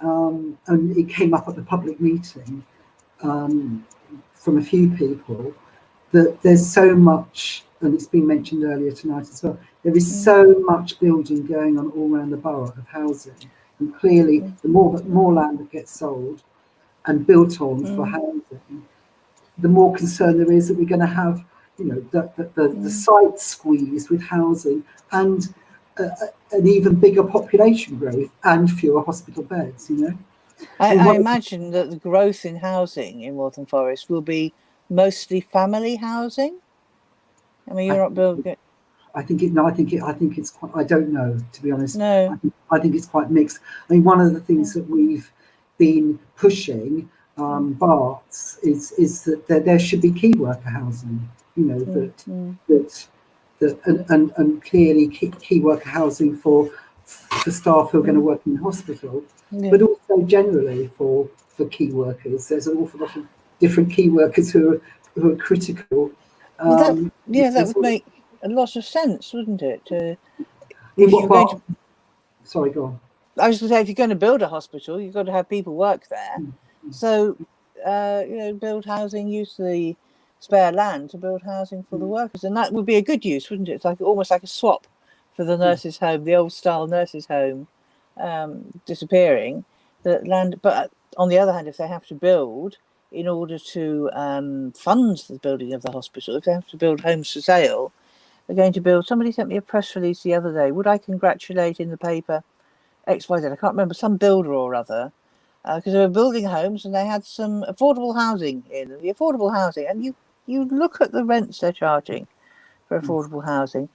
and it came up at the public meeting from a few people, that there's so much, and it's been mentioned earlier tonight as well, there is so much building going on all around the borough of housing. And clearly, the more land that gets sold and built on for housing, the more concern there is that we're going to have, the site squeezed with housing and an even bigger population growth and fewer hospital beds. I imagine that the growth in housing in Waltham Forest will be mostly family housing. I mean, you're not building it. I think it's quite. I don't know, to be honest. No. I think it's quite mixed. I mean, one of the things that we've been pushing, Barts, is that there should be key worker housing. And clearly key worker housing for staff who are going to work in the hospital, but also generally for key workers. There's an awful lot of different key workers who are critical. That would make a lot of sense, wouldn't it? Sorry, go on. I was going to say, if you're going to build a hospital, you've got to have people work there. So, build housing, use the spare land to build housing for the workers, and that would be a good use, wouldn't it? It's like almost like a swap for the nurses' home, the old style nurses' home disappearing. That land, but on the other hand, if they have to build in order to fund the building of the hospital, if they have to build homes for sale, they're going to build. Somebody sent me a press release the other day. Would I congratulate in the paper XYZ? I can't remember, some builder or other, because they were building homes and they had some affordable housing in the affordable housing, and you look at the rents they're charging for affordable housing,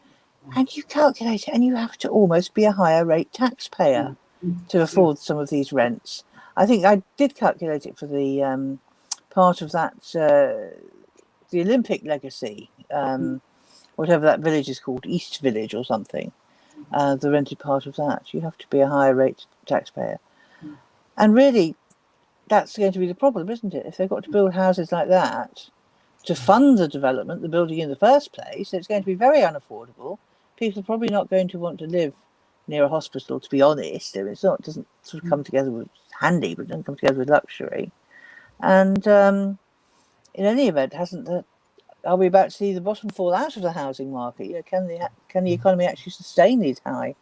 and you calculate it, and you have to almost be a higher rate taxpayer to afford some of these rents. I think I did calculate it for the part of that, the Olympic legacy, whatever that village is called, East Village or something, the rented part of that. You have to be a higher rate taxpayer. And really, that's going to be the problem, isn't it? If they've got to build houses like that to fund the development, the building in the first place, it's going to be very unaffordable. People are probably not going to want to live near a hospital, to be honest. I mean, it doesn't sort of come together with handy, but it doesn't come together with luxury. And in any event, are we about to see the bottom fall out of the housing market? Can the economy actually sustain these high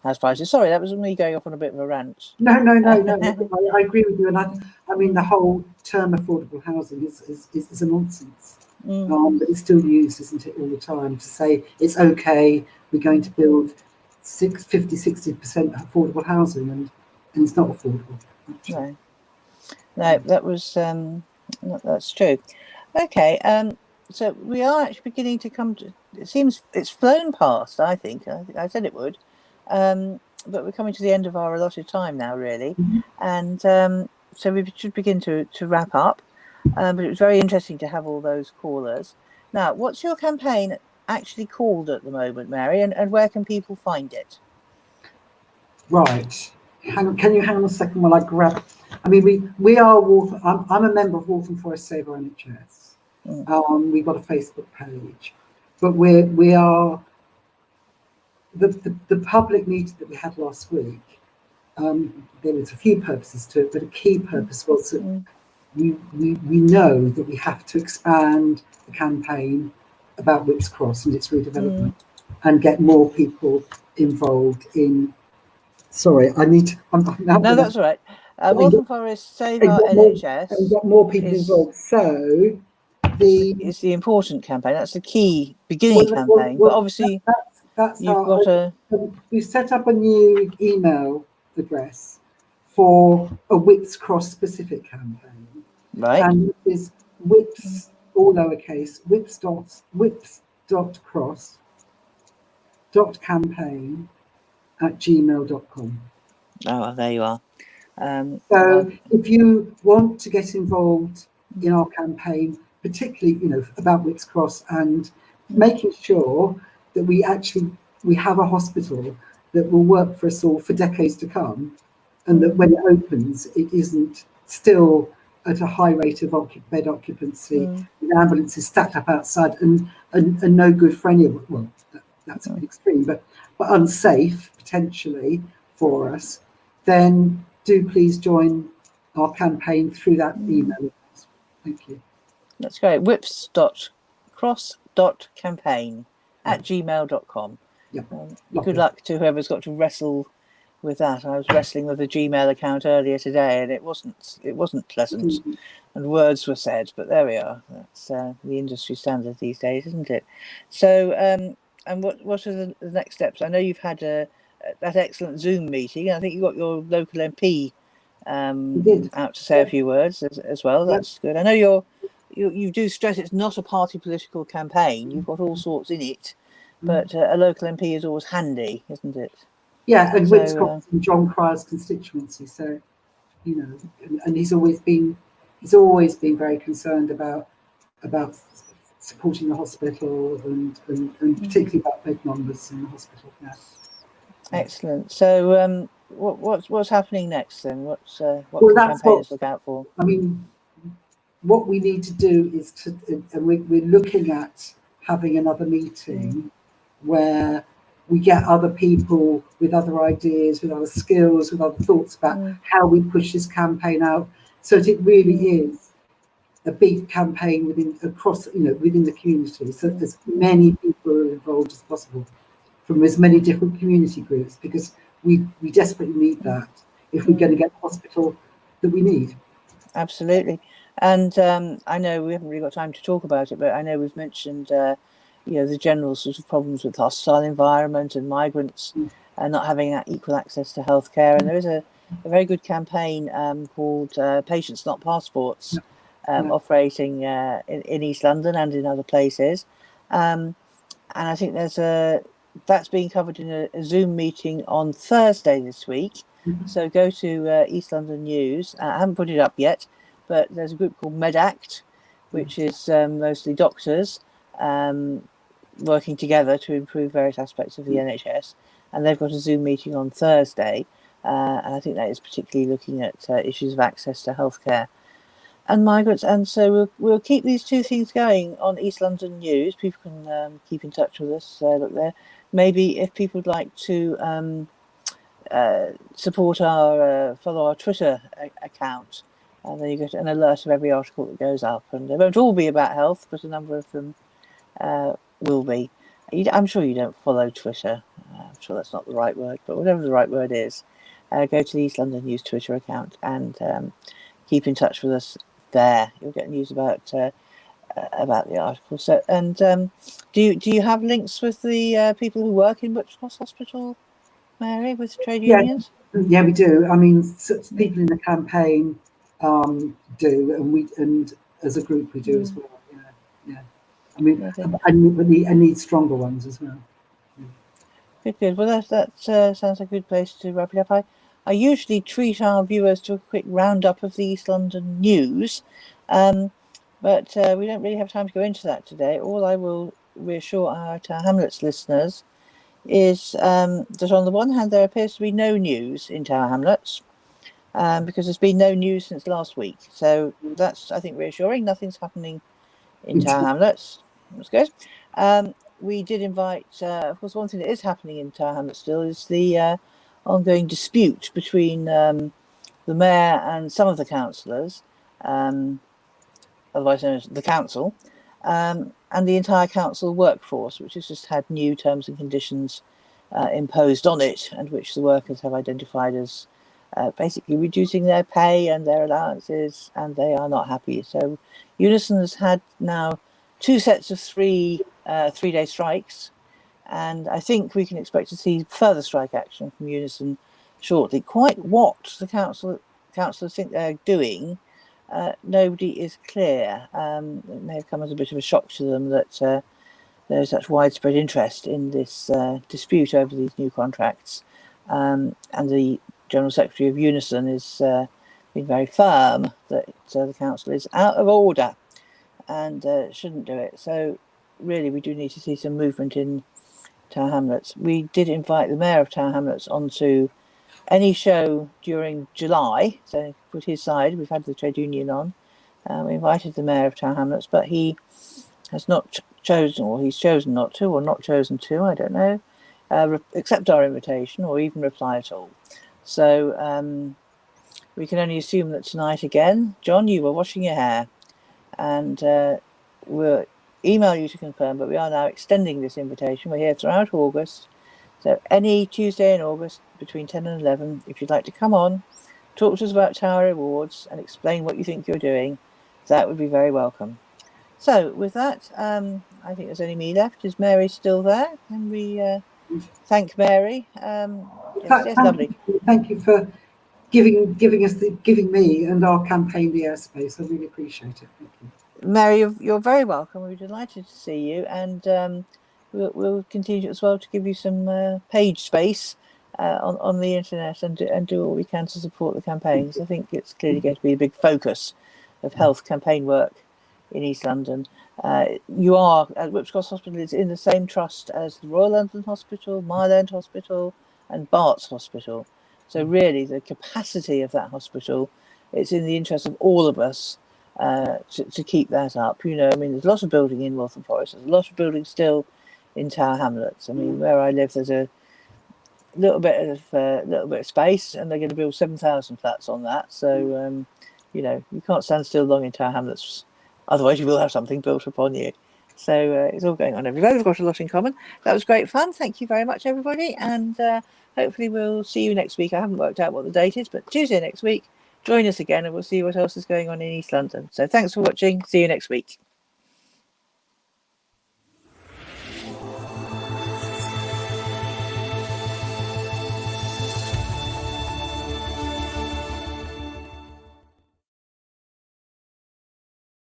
house prices? Sorry, that was me going off on a bit of a rant. No. I agree with you, and I mean the whole term affordable housing is a nonsense. But it's still used, isn't it, all the time to say it's okay. We're going to build 50-60% affordable housing, and it's not affordable. No, that was that's true. Okay, So we are actually beginning to come to. It seems it's flown past. I think I said it would, but we're coming to the end of our allotted time now, really, and so we should begin to wrap up. But it was very interesting to have all those callers. Now, what's your campaign actually called at the moment, Mary, and where can people find it? Right. Can you hang on a second while I grab? I mean, we are Waltham. I'm a member of Waltham Forest Saver NHS. We've got a Facebook page, but we are the public meeting that we had last week. There was a few purposes to it, but a key purpose was that we know that we have to expand the campaign about Whips Cross and its redevelopment and get more people involved in. Sorry, I need to. No, that's all right. Waltham Forest Saver NHS and get more people involved. So it's the important campaign. That's the key beginning campaign. But obviously, that's you've got we've set up a new email address for a Whips Cross specific campaign. Right. And it is Whips, all lowercase, whips.cross.campaign@gmail.com. Oh, there you are. So if you want to get involved in our campaign, particularly, about Whips Cross and making sure that we have a hospital that will work for us all for decades to come, and that when it opens, it isn't still at a high rate of bed occupancy, with ambulances stacked up outside and no good for any of it. Well, that's a bit extreme, but unsafe potentially for us. Then do please join our campaign through that email address. Thank you. That's great. whips.cross.campaign@gmail.com. Yeah. Good luck to whoever's got to wrestle with that. I was wrestling with a Gmail account earlier today, and it wasn't pleasant, and words were said. But there we are. That's the industry standard these days, isn't it? So, and what are the next steps? I know you've had that excellent Zoom meeting. I think you got your local MP out to say a few words as well. That's good. I know you do stress it's not a party political campaign. You've got all sorts in it, but a local MP is always handy, isn't it? Yeah, and Whips Cross in John Cryer's constituency. So, and he's always been very concerned about supporting the hospital and particularly about bed numbers in the hospital. Yeah. Excellent. So, what's happening next then? What can campaigners look out for? I mean, what we need to do is and we're looking at having another meeting where we get other people with other ideas, with other skills, with other thoughts about how we push this campaign out, so that it really is a big campaign within the community, so that as many people are involved as possible from as many different community groups, because we desperately need that if we're going to get the hospital that we need. Absolutely. And I know we haven't really got time to talk about it, but I know we've mentioned the general sort of problems with hostile environment and migrants and not having equal access to healthcare. And there is a very good campaign called Patients Not Passports operating in East London and in other places. And I think that's being covered in a Zoom meeting on Thursday this week. So go to East London News. I haven't put it up yet, but there's a group called MedAct, which is mostly doctors working together to improve various aspects of the NHS. And they've got a Zoom meeting on Thursday. And I think that is particularly looking at issues of access to healthcare and migrants. And so we'll keep these two things going on East London News. People can keep in touch with us. Look there. Maybe if people would like to support follow our Twitter account, then you get an alert of every article that goes up. And they won't all be about health, but a number of them will be. I'm sure you don't follow Twitter. I'm sure that's not the right word, but whatever the right word is, go to the East London News Twitter account and keep in touch with us there. You'll get news about the article. So, and do you have links with the people who work in Whips Cross Hospital, Mary, with trade unions? Yeah, we do. I mean, people in the campaign do, and as a group we do as well. Yeah. I mean, I need stronger ones as well. Good. Well, that sounds like a good place to wrap it up. I usually treat our viewers to a quick roundup of the East London news, but we don't really have time to go into that today. All I will reassure our Tower Hamlets listeners is that on the one hand, there appears to be no news in Tower Hamlets, because there's been no news since last week. So that's, I think, reassuring. Nothing's happening in Tower Hamlets. That's good. We did invite, of course, one thing that is happening in Tower Hamlets still is the ongoing dispute between the mayor and some of the councillors, otherwise known as the council, and the entire council workforce, which has just had new terms and conditions imposed on it, and which the workers have identified as basically reducing their pay and their allowances, and they are not happy. So Unison has had now 2 sets of 3 3-day strikes, and I think we can expect to see further strike action from Unison shortly. Quite what the councillors think they're doing, nobody is clear. It may have come as a bit of a shock to them that there's such widespread interest in this dispute over these new contracts, and the General Secretary of Unison has been very firm that the council is out of order and shouldn't do it. So really, we do need to see some movement in Tower Hamlets. We did invite the Mayor of Tower Hamlets onto any show during July, so put his side. We've had the trade union on. We invited the Mayor of Tower Hamlets, but he has not chosen, or he's chosen not to, or not chosen to, I don't know, accept our invitation or even reply at all. So we can only assume that tonight again, John, you were washing your hair, and we'll email you to confirm, but we are now extending this invitation. We're here throughout August. So any Tuesday in August between 10 and 11, if you'd like to come on, talk to us about Tower Awards and explain what you think you're doing, that would be very welcome. So with that, I think there's only me left. Is Mary still there? Can we thank Mary? Yes, lovely. Thank you for giving me and our campaign the airspace. I really appreciate it. Thank you. Mary, you're very welcome. We're delighted to see you, and we'll continue as well to give you some page space on the internet and do all we can to support the campaigns. I think it's clearly going to be a big focus of health campaign work in East London. You are at Whipps Cross Hospital is in the same trust as the Royal London Hospital, Mile End Hospital, and Barts Hospital. So really, the capacity of that hospital, it's in the interest of all of us to keep that up. You know, I mean, there's a lot of building in Waltham Forest. There's a lot of building still in Tower Hamlets. I mean, where I live, there's a little bit of space, and they're going to build 7,000 flats on that. So you know, you can't stand still long in Tower Hamlets. Otherwise, you will have something built upon you. So it's all going on everywhere. We've got a lot in common. That was great fun. Thank you very much, everybody. And hopefully we'll see you next week. I haven't worked out what the date is, but Tuesday next week, join us again and we'll see what else is going on in East London. So thanks for watching. See you next week.